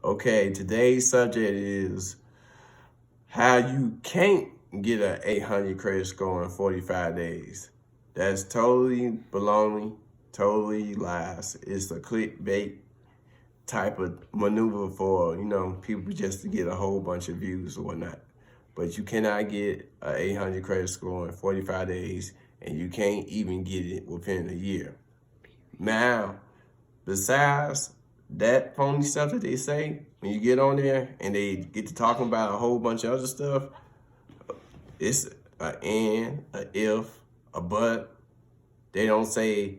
Okay, today's subject is how you can't get an 800 credit score in 45 days. That's totally baloney, totally lies. It's a clickbait type of maneuver for, people just to get a whole bunch of views or whatnot. But you cannot get an 800 credit score in 45 days, and you can't even get it within a year. Now, besides that phony stuff that they say, when you get on there and they get to talking about a whole bunch of other stuff, it's a and, a if, a but. They don't say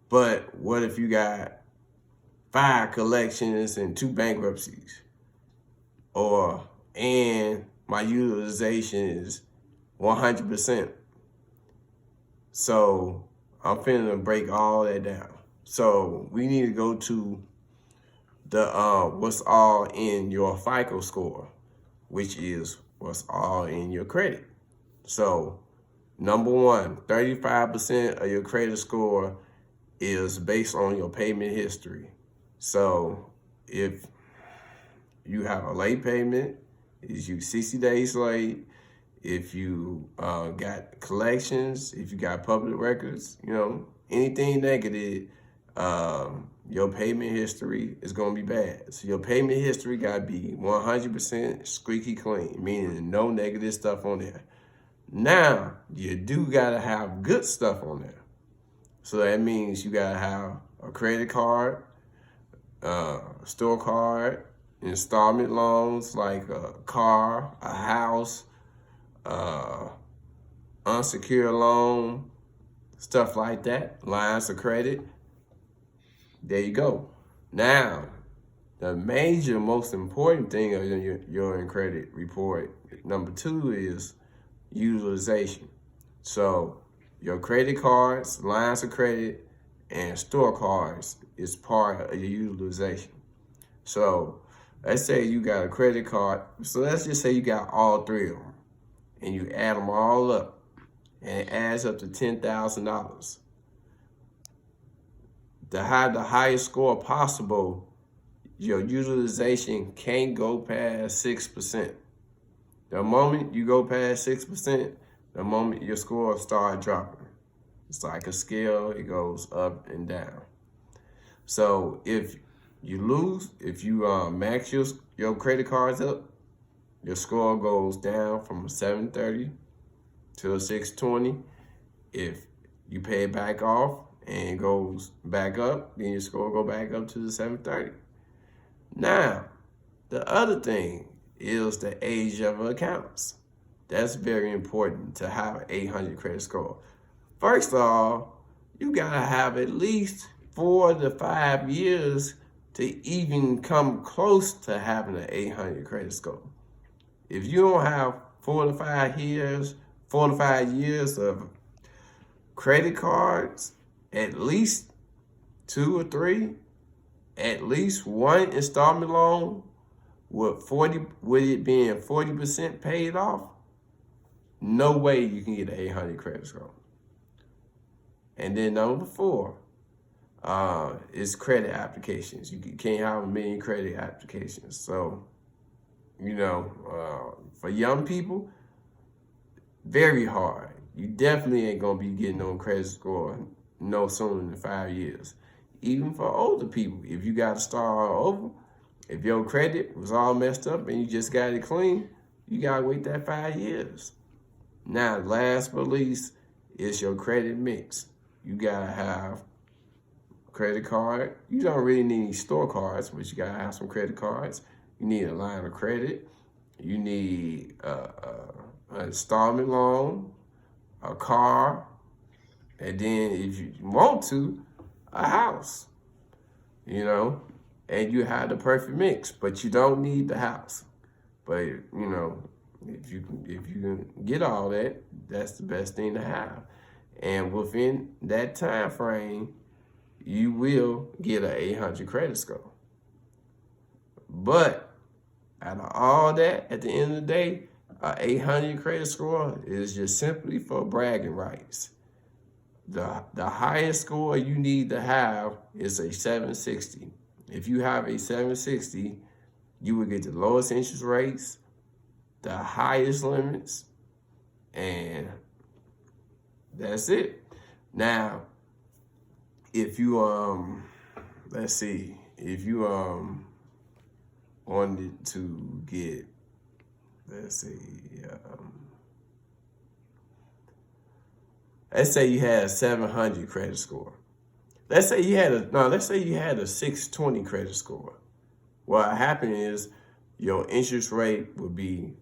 but what if you got 5 collections and 2 bankruptcies? Or, and my utilization is 100%. So I'm finna break all that down. So we need to go to the what's all in your FICO score, which is what's all in your credit. So number one, 35% of your credit score is based on your payment history. So if you have a late payment, is you 60 days late, if you got collections, if you got public records, anything negative, your payment history is going to be bad. So your payment history got to be 100% squeaky clean, meaning no negative stuff on there. Now, you do got to have good stuff on there. So that means you got to have a credit card, store card, installment loans like a car, a house, unsecured loan, stuff like that, lines of credit. There you go. Now, the major, most important thing in your credit report, number 2, is utilization. So your credit cards, lines of credit, and store cards is part of your utilization. So let's say you got a credit card. So let's just say you got all 3 of them, and you add them all up, and it adds up to $10,000. To have the highest score possible, your utilization can't go past 6%. The moment you go past 6%, the moment your score starts dropping. It's like a scale, it goes up and down. So if you lose, if you max your credit cards up, your score goes down from a 730 to a 620. If you pay it back off and it goes back up, then your score go back up to the 730. Now, the other thing is the age of accounts. That's very important to have an 800 credit score. First of all, you gotta have at least 4 to 5 years to even come close to having an 800 credit score. If you don't have 4 to 5 years of credit cards, at least 2 or 3, at least 1 installment loan with it being 40% paid off, no way you can get an 800 credit score. And then number 4 is credit applications. You can't have a million credit applications. So, for young people, very hard. You definitely ain't gonna be getting no credit score no sooner than 5 years. Even for older people, if you got to start all over, if your credit was all messed up and you just got it clean, you gotta wait that 5 years. Now, last but least, is your credit mix. You gotta have a credit card. You don't really need any store cards, but you gotta have some credit cards. You need a line of credit. You need an installment loan, a car, and then if you want to, a house, and you have the perfect mix, but you don't need the house. But, if you can get all that, that's the best thing to have. And within that time frame, you will get an 800 credit score. But out of all that, at the end of the day, an 800 credit score is just simply for bragging rights. The highest score you need to have is a 760. If you have a 760, you would get the lowest interest rates, the highest limits, and that's it. Now, if you let's see, if you wanted to get, let's see, let's say you had a 700 credit score. Let's say you had a 620 credit score. What happened is your interest rate would be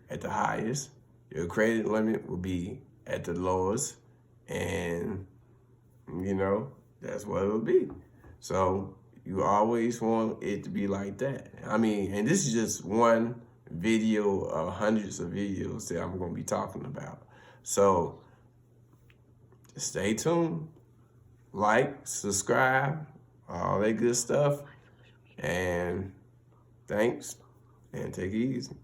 at the highest, your credit limit would be at the lowest, and that's what it would be. So you always want it to be like that. I mean, and this is just one video of hundreds of videos that I'm going to be talking about. So stay tuned, like, subscribe, all that good stuff, and thanks, and take it easy.